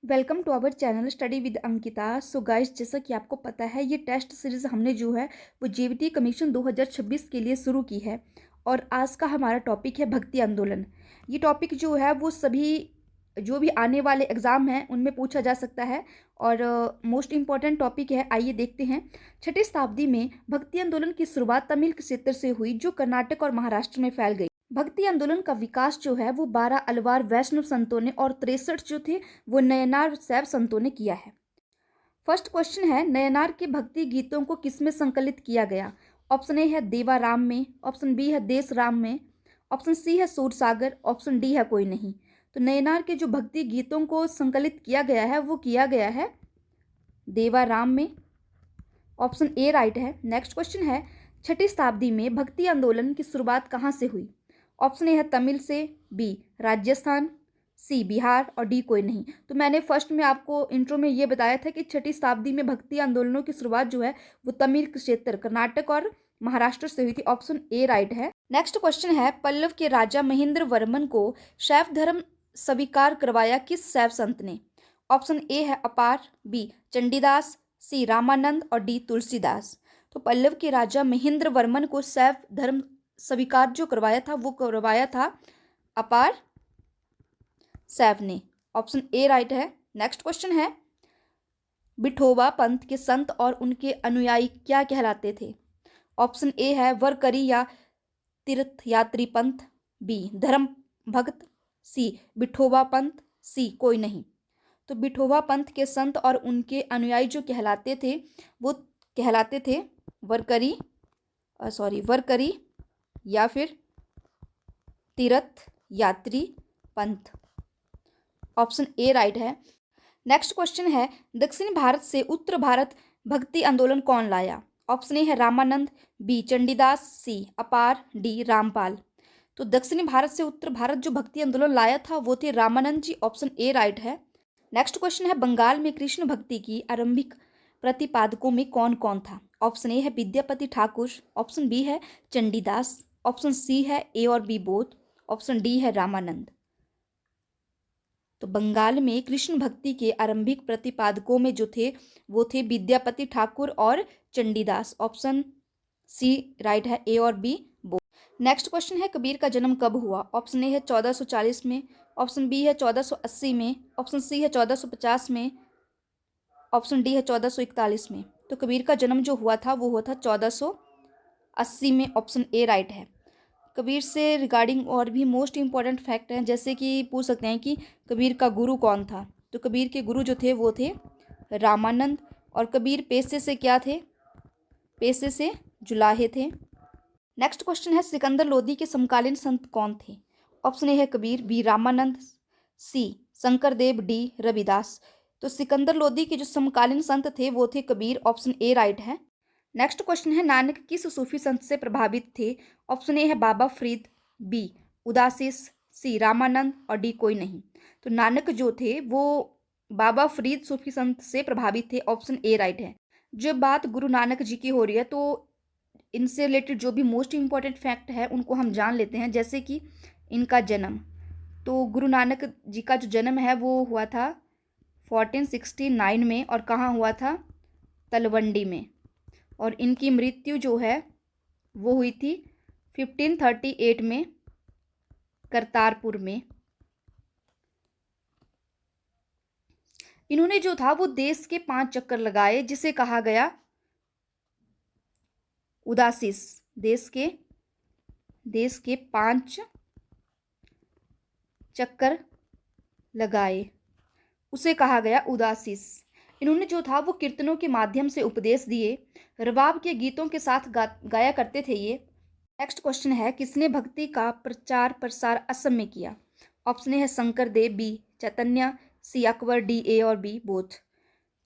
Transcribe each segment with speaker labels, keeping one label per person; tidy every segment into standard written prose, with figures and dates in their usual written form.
Speaker 1: Welcome to our channel study with Ankita. So guys, जैसा कि आपको पता है ये टेस्ट सीरीज़ हमने जो है वो जेबीटी कमीशन 2026 के लिए शुरू की है। और आज का हमारा टॉपिक है भक्ति आंदोलन। ये टॉपिक जो है वो सभी जो भी आने वाले एग्ज़ाम हैं उनमें पूछा जा सकता है और मोस्ट इम्पॉर्टेंट टॉपिक है। आइए देखते हैं। छठी शताब्दी में भक्ति आंदोलन की शुरुआत तमिल क्षेत्र से हुई जो कर्नाटक और महाराष्ट्र में फैल गई। भक्ति आंदोलन का विकास जो है वो 12 अलवार वैष्णव संतों ने और 63 जो थे वो नयनार शैव संतों ने किया है। फर्स्ट क्वेश्चन है, नयनार के भक्ति गीतों को किसमें संकलित किया गया? ऑप्शन ए है देवाराम में, ऑप्शन बी है देश राम में, ऑप्शन सी है सूरसागर, ऑप्शन डी है कोई नहीं। तो नयनार के जो भक्ति गीतों को संकलित किया गया है वो किया गया है देवाराम में। ऑप्शन ए राइट है। नेक्स्ट क्वेश्चन है, छठी शताब्दी में भक्ति आंदोलन की शुरुआत कहाँ से हुई? ऑप्शन ए है तमिल से, बी राजस्थान, सी बिहार और डी कोई नहीं। तो मैंने फर्स्ट में आपको इंट्रो में ये बताया था कि छठी शताब्दी में भक्ति आंदोलनों की शुरुआत जो है वो तमिल क्षेत्र कर्नाटक और महाराष्ट्र से हुई थी। ऑप्शन ए राइट है। नेक्स्ट क्वेश्चन है, पल्लव के राजा महेंद्र वर्मन को शैव धर्म स्वीकार करवाया किस शैव संत ने? ऑप्शन ए है अपार, बी चंडीदास, सी रामानंद और डी तुलसीदास। तो पल्लव के राजा महेंद्र वर्मन को शैव धर्म स्वीकार जो करवाया था वो करवाया था अपार शैव ने। ऑप्शन ए राइट है। नेक्स्ट क्वेश्चन है, विठोबा पंथ के संत और उनके अनुयायी क्या कहलाते थे? ऑप्शन ए है वरकरी या तीर्थयात्री पंथ, बी धर्म भक्त, सी विठोबा पंथ, सी कोई नहीं। तो विठोबा पंथ के संत और उनके अनुयायी जो कहलाते थे वो कहलाते थे वरकरी या फिर तीर्थ यात्री पंथ। ऑप्शन ए राइट है। नेक्स्ट क्वेश्चन है, दक्षिण भारत से उत्तर भारत भक्ति आंदोलन कौन लाया? ऑप्शन ए है रामानंद, बी चंडीदास, सी अपार, डी रामपाल। तो दक्षिणी भारत से उत्तर भारत जो भक्ति आंदोलन लाया था वो थे रामानंद जी। ऑप्शन ए राइट है। नेक्स्ट क्वेश्चन है, बंगाल में कृष्ण भक्ति की आरंभिक प्रतिपादकों में कौन कौन था? ऑप्शन ए है विद्यापति ठाकुर, ऑप्शन बी है चंडीदास, ऑप्शन सी है ए और बी बोथ, ऑप्शन डी है रामानंद। तो बंगाल में कृष्ण भक्ति के आरंभिक प्रतिपादकों में जो थे वो थे विद्यापति ठाकुर और चंडीदास। ऑप्शन सी राइट है, ए और बी बोथ। नेक्स्ट क्वेश्चन है, कबीर का जन्म कब हुआ? ऑप्शन ए है 1440 में, ऑप्शन बी है 1480 में, ऑप्शन सी है 1450 में, ऑप्शन डी है 1441 में। तो कबीर का जन्म जो हुआ था वो हुआ था 1480 में। ऑप्शन ए राइट है। कबीर से रिगार्डिंग और भी मोस्ट इम्पॉर्टेंट फैक्ट हैं, जैसे कि पूछ सकते हैं कि कबीर का गुरु कौन था? तो कबीर के गुरु जो थे वो थे रामानंद। और कबीर पेशे से क्या थे? पेशे से जुलाहे थे। नेक्स्ट क्वेश्चन है, सिकंदर लोदी के समकालीन संत कौन थे? ऑप्शन ए है कबीर, बी रामानंद, सी शंकरदेव, डी रविदास। तो सिकंदर लोदी के जो समकालीन संत थे वो थे कबीर। ऑप्शन ए राइट है। नेक्स्ट क्वेश्चन है, नानक किस सूफी संत से प्रभावित थे? ऑप्शन ए है बाबा फरीद, बी उदासीस, सी रामानंद और डी कोई नहीं। तो नानक जो थे वो बाबा फरीद सूफी संत से प्रभावित थे। ऑप्शन ए राइट है। जब बात गुरु नानक जी की हो रही है तो इनसे रिलेटेड जो भी मोस्ट इम्पॉर्टेंट फैक्ट है उनको हम जान लेते हैं, जैसे कि इनका जन्म। तो गुरु नानक जी का जो जन्म है वो हुआ था 1469 में और कहाँ हुआ था? तलवंडी में। और इनकी मृत्यु जो है वो हुई थी 1538 में करतारपुर में। इन्होंने जो था वो देश के 5 चक्कर लगाए जिसे कहा गया उदासीस। देश के 5 चक्कर लगाए उसे कहा गया उदासीस। इन्होंने जो था वो कीर्तनों के माध्यम से उपदेश दिए, रबाब के गीतों के साथ गाया करते थे ये। नेक्स्ट क्वेश्चन है, किसने भक्ति का प्रचार प्रसार असम में किया? ऑप्शन ए है Shankar Dev, B Chaitanya, C Akbar, D A और बी बोथ।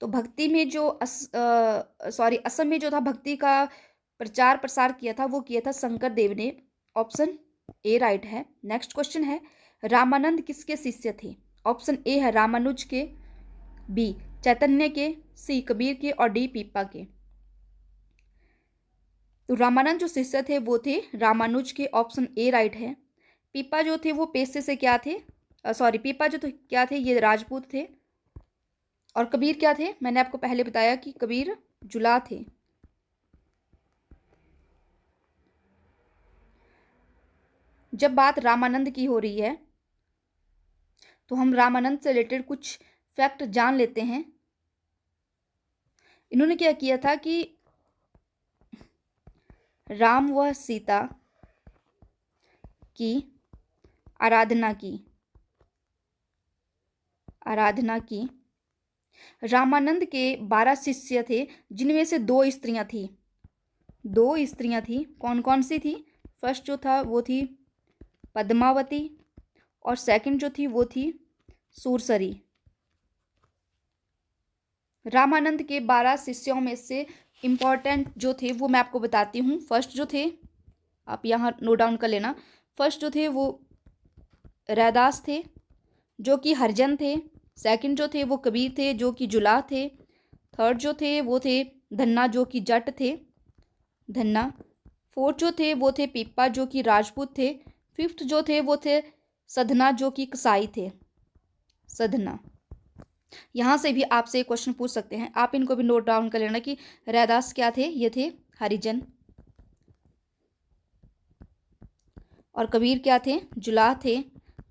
Speaker 1: तो भक्ति में जो असम में जो था भक्ति का प्रचार प्रसार किया था वो किया था शंकर देव ने। ऑप्शन ए राइट है। नेक्स्ट क्वेश्चन है, रामानंद किसके शिष्य थे? ऑप्शन ए है रामानुज के, बी चैतन्य के, सी कबीर के और डी पीपा के। तो रामानंद जो शिष्य थे वो थे रामानुज के। ऑप्शन ए राइट है। पीपा जो थे वो पेशे से क्या थे? पीपा जो क्या थे? ये राजपूत थे। और कबीर क्या थे? मैंने आपको पहले बताया कि कबीर जुला थे। जब बात रामानंद की हो रही है तो हम रामानंद से रिलेटेड कुछ फैक्ट जान लेते हैं। इन्होंने क्या किया था कि राम व सीता की आराधना की। रामानंद के 12 शिष्य थे, जिनमें से 2 स्त्रियां थी। कौन कौन सी थी? फर्स्ट जो था वो थी पद्मावती, और सेकंड जो थी वो थी सूरसरी। रामानंद के 12 शिष्यों में से इम्पॉर्टेंट जो थे वो मैं आपको बताती हूँ। फर्स्ट जो थे, आप यहाँ नोट डाउन कर लेना। फर्स्ट जो थे वो रैदास थे, जो कि हरिजन थे। सेकंड जो थे वो कबीर थे, जो कि जुलाह थे। थर्ड जो थे वो थे धन्ना, जो कि जट थे, धन्ना। फोर्थ जो थे वो थे पीपा, जो कि राजपूत थे। फिफ्थ जो थे वो थे सधना, जो कि कसाई थे, सधना। यहाँ से भी आपसे क्वेश्चन पूछ सकते हैं, आप इनको भी नोट डाउन कर लेना कि रैदास क्या थे? ये थे हरिजन। और कबीर क्या थे? जुलाह थे।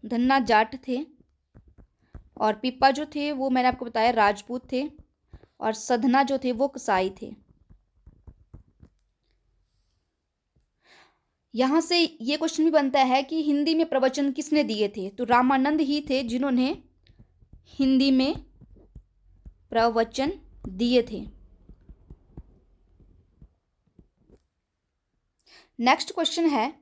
Speaker 1: धन्ना जाट थे। और पीपा जो थे वो मैंने आपको बताया राजपूत थे। और सधना जो थे वो कसाई थे। यहाँ से ये क्वेश्चन भी बनता है कि हिंदी में प्रवचन किसने दिए थे? तो रामानंद ही थे जिन्होंने हिंदी में प्रवचन दिए थे। नेक्स्ट क्वेश्चन है,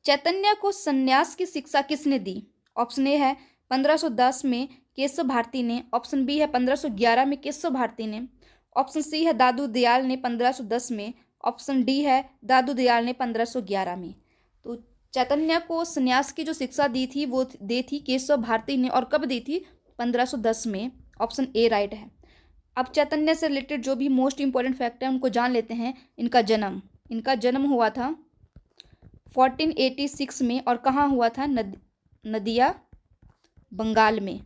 Speaker 1: चैतन्य को संन्यास की शिक्षा किसने दी? ऑप्शन ए है 1510 में केशव भारती ने। ऑप्शन बी है 1511 में केशव भारती ने। ऑप्शन सी है दादू दयाल ने 1510 में। ऑप्शन डी है दादू दयाल ने 1511 में। तो चैतन्य को संन्यास की जो शिक्षा दी थी वो दी थी केशव भारती ने। और कब दी थी? 1510 में। ऑप्शन ए राइट है। अब चैतन्य से रिलेटेड जो भी मोस्ट इंपॉर्टेंट फैक्ट है उनको जान लेते हैं। इनका जन्म हुआ था 1486 में। और कहाँ हुआ था? नदिया, बंगाल में।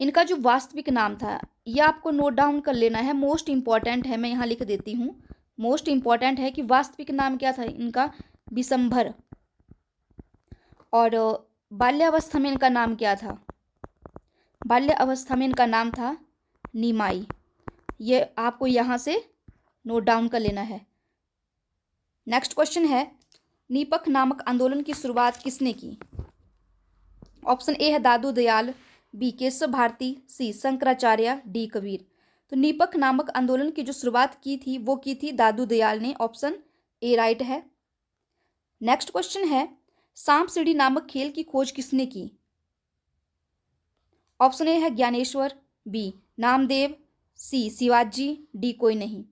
Speaker 1: इनका जो वास्तविक नाम था यह आपको नोट डाउन कर लेना है, मोस्ट इंपॉर्टेंट है, मैं यहाँ लिख देती हूँ। मोस्ट इंपॉर्टेंट है कि वास्तविक नाम क्या था इनका? विशंभर। और बाल्यावस्था में इनका नाम क्या था? बाल्यावस्था में इनका नाम था नीमाई। ये आपको यहाँ से नोट डाउन कर लेना है। नेक्स्ट क्वेश्चन है, नीपख नामक आंदोलन की शुरुआत किसने की? ऑप्शन ए है दादू दयाल, बी केशव भारती, सी शंकराचार्य, डी कबीर। तो नीपख नामक आंदोलन की जो शुरुआत की थी वो की थी दादू दयाल ने। ऑप्शन ए राइट है। नेक्स्ट क्वेश्चन है, सांप सीढ़ी नामक खेल की खोज किसने की? ऑप्शन ए है ज्ञानेश्वर, बी नामदेव, सी शिवाजी, डी कोई नहीं।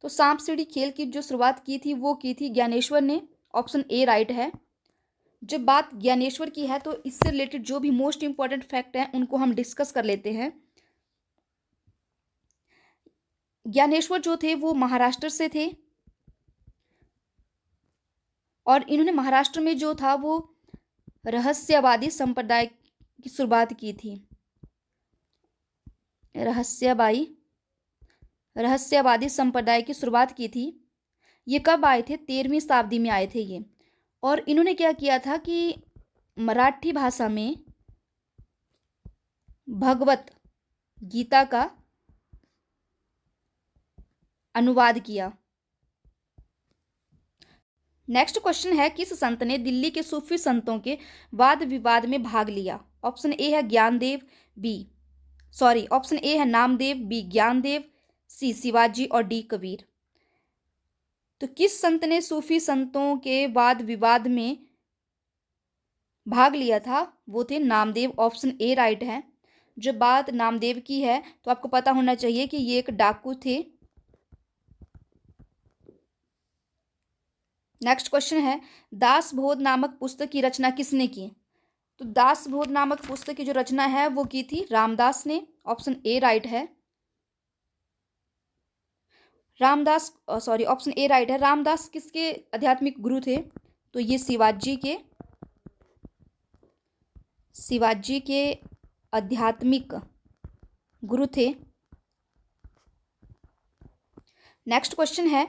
Speaker 1: तो सांप सीढ़ी खेल की जो शुरुआत की थी वो की थी ज्ञानेश्वर ने। ऑप्शन ए राइट है। जब बात ज्ञानेश्वर की है तो इससे रिलेटेड जो भी मोस्ट इंपॉर्टेंट फैक्ट हैं उनको हम डिस्कस कर लेते हैं। ज्ञानेश्वर जो थे वो महाराष्ट्र से थे। और इन्होंने महाराष्ट्र में जो था वो रहस्यवादी संप्रदाय की शुरुआत की थी। रहस्यवादी संप्रदाय की शुरुआत की थी। ये कब आए थे? 13वीं शताब्दी में आए थे ये। और इन्होंने क्या किया था कि मराठी भाषा में भगवत गीता का अनुवाद किया। नेक्स्ट क्वेश्चन है, किस संत ने दिल्ली के सूफी संतों के वाद विवाद में भाग लिया? ऑप्शन ए है ऑप्शन ए है नामदेव, बी ज्ञानदेव, सी शिवाजी और डी कबीर। तो किस संत ने सूफी संतों के वाद विवाद में भाग लिया था? वो थे नामदेव। ऑप्शन ए राइट है। जब बात नामदेव की है तो आपको पता होना चाहिए कि ये एक डाकू थे। नेक्स्ट क्वेश्चन है, दासबोध नामक पुस्तक की रचना किसने की? तो दासबोध नामक पुस्तक की जो रचना है वो की थी रामदास ने। ऑप्शन ए राइट है। ऑप्शन ए राइट है। रामदास किसके आध्यात्मिक गुरु थे? तो ये शिवाजी के आध्यात्मिक गुरु थे। नेक्स्ट क्वेश्चन है,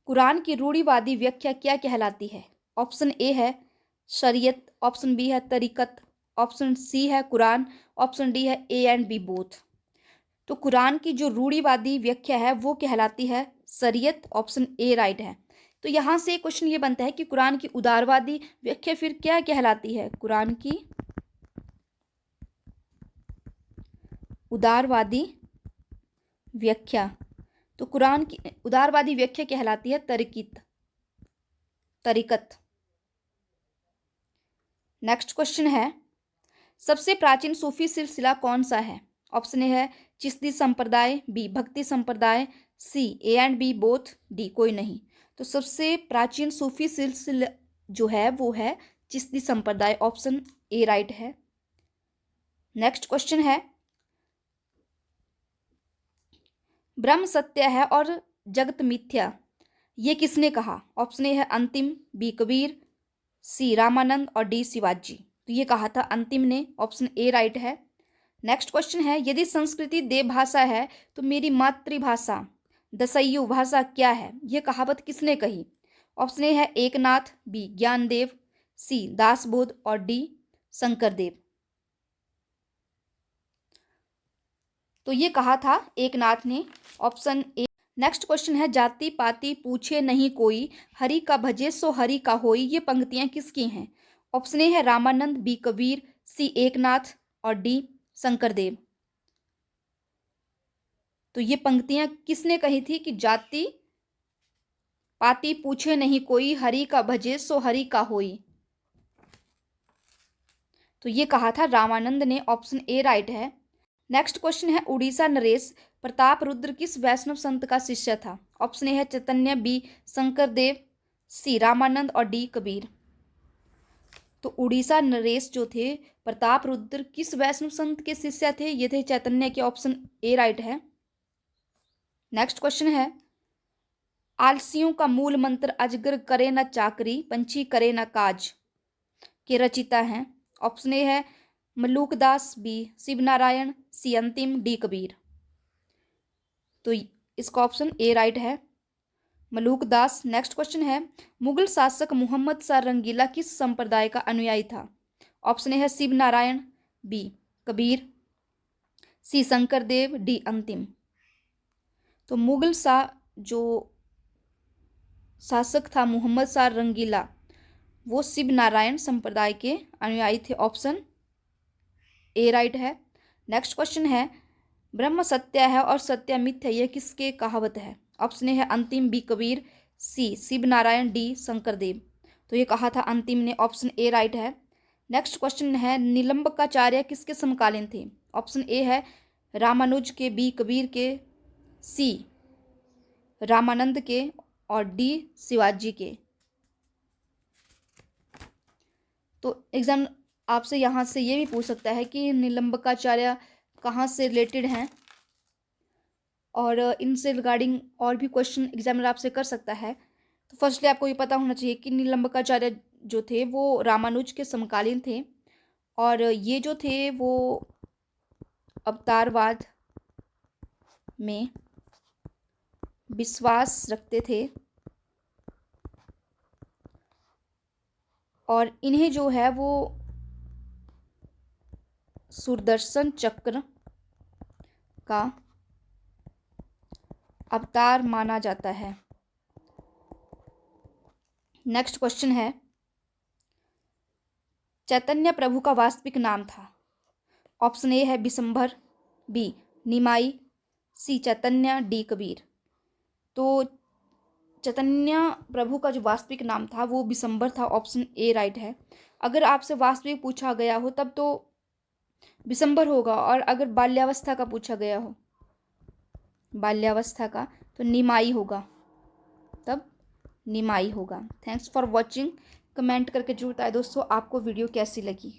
Speaker 1: कुरान की रूढ़िवादी व्याख्या क्या कहलाती है? ऑप्शन ए है शरीयत, ऑप्शन बी है तरीकत, ऑप्शन सी है कुरान, ऑप्शन डी है ए एंड बी बोथ। तो कुरान की जो रूढ़िवादी व्याख्या है वो कहलाती है शरीयत, ऑप्शन ए राइट है। तो यहाँ से क्वेश्चन ये बनता है कि कुरान की उदारवादी व्याख्या फिर क्या कहलाती है? कुरान की उदारवादी व्याख्या, तो कुरान की उदारवादी व्याख्या कहलाती है तरीकत। नेक्स्ट क्वेश्चन है, सबसे प्राचीन सूफी सिलसिला कौन सा है? ऑप्शन ए है चिश्ती संप्रदाय, बी भक्ति संप्रदाय, C A and B both, D कोई नहीं। तो सबसे प्राचीन सूफी सिलसिला जो है वो है चिश्ती संप्रदाय, ऑप्शन ए राइट है। नेक्स्ट क्वेश्चन है, ब्रह्म सत्य है और जगत मिथ्या, ये किसने कहा? ऑप्शन ए है अंतिम, बी कबीर, सी रामानंद और डी शिवाजी। तो ये कहा था अंतिम ने, ऑप्शन ए राइट है। नेक्स्ट क्वेश्चन है, यदि संस्कृति देवभाषा है तो मेरी मातृभाषा दसयु भाषा क्या है? ये कहावत किसने कही? ऑप्शन ए है एकनाथ, बी ज्ञानदेव, सी दासबोध और डी शंकरदेव। तो ये कहा था एकनाथ ने, ऑप्शन ए। नेक्स्ट क्वेश्चन है, जाति पाति पूछे नहीं कोई, हरि का भजे सो हरि का होई, ये पंक्तियां किसकी हैं? ऑप्शन ए है रामानंद, बी कबीर, सी एकनाथ और डी शंकरदेव। तो ये पंक्तियां किसने कही थी कि जाति पाति पूछे नहीं कोई, हरि का भजे सो हरि का होई? तो ये कहा था रामानंद ने, ऑप्शन ए राइट है। नेक्स्ट क्वेश्चन है, उड़ीसा नरेश प्रताप रुद्र किस वैष्णव संत का शिष्य था? ऑप्शन ए है चैतन्य, बी शंकरदेव, सी रामानंद और डी कबीर। तो उड़ीसा नरेश जो थे प्रताप रुद्र किस वैष्णव संत के शिष्य थे? ये थे चैतन्य के, ऑप्शन ए राइट है। नेक्स्ट क्वेश्चन है, आलसियों का मूल मंत्र अजगर करे न चाकरी, पंछी करे न काज के रचिता हैं? ऑप्शन ए है मलूकदास, बी शिवनारायण, सी अंतिम, डी कबीर। तो इसका ऑप्शन ए राइट है, मलूकदास। नेक्स्ट क्वेश्चन है, मुगल शासक मोहम्मद शाह रंगीला किस संप्रदाय का अनुयायी था? ऑप्शन ए है शिवनारायण, बी कबीर, सी शंकरदेव, डी अंतिम। तो मुगल शाह जो शासक था मोहम्मद शाह रंगीला, वो शिवनारायण संप्रदाय के अनुयायी थे, ऑप्शन ए राइट है। नेक्स्ट क्वेश्चन है, ब्रह्म सत्य है और सत्य मिथ्या, यह किसके कहावत है? ऑप्शन ए है अंतिम, बी कबीर, सी शिवनारायण, डी शंकरदेव। तो ये कहा था अंतिम ने, ऑप्शन ए राइट है। नेक्स्ट क्वेश्चन है, निलंबकाचार्य किसके समकालीन थे? ऑप्शन ए है रामानुज के, बी कबीर के, सी रामानंद के और डी शिवाजी के। तो एग्जाम आपसे यहाँ से ये भी पूछ सकता है कि निलंबकाचार्य कहाँ से रिलेटेड हैं, और इनसे रिगार्डिंग और भी क्वेश्चन एग्जामिनर आपसे कर सकता है। तो फर्स्टली आपको ये पता होना चाहिए कि निलंबकाचार्य जो थे वो रामानुज के समकालीन थे, और ये जो थे वो अवतारवाद में विश्वास रखते थे, और इन्हें जो है वो सुदर्शन चक्र का अवतार माना जाता है। नेक्स्ट क्वेश्चन है, चैतन्य प्रभु का वास्तविक नाम था? ऑप्शन ए है बिशंभर, बी निमाई, सी चैतन्य, डी कबीर। तो चैतन्य प्रभु का जो वास्तविक नाम था वो बिशंभर था, ऑप्शन ए राइट है। अगर आपसे वास्तविक पूछा गया हो तब तो बिशंभर होगा, और अगर बाल्यावस्था का पूछा गया हो, बाल्यावस्था का, तो निमाई होगा, तब निमाई होगा। Thanks for watching. कमेंट करके जरूर बताएं दोस्तों आपको वीडियो कैसी लगी।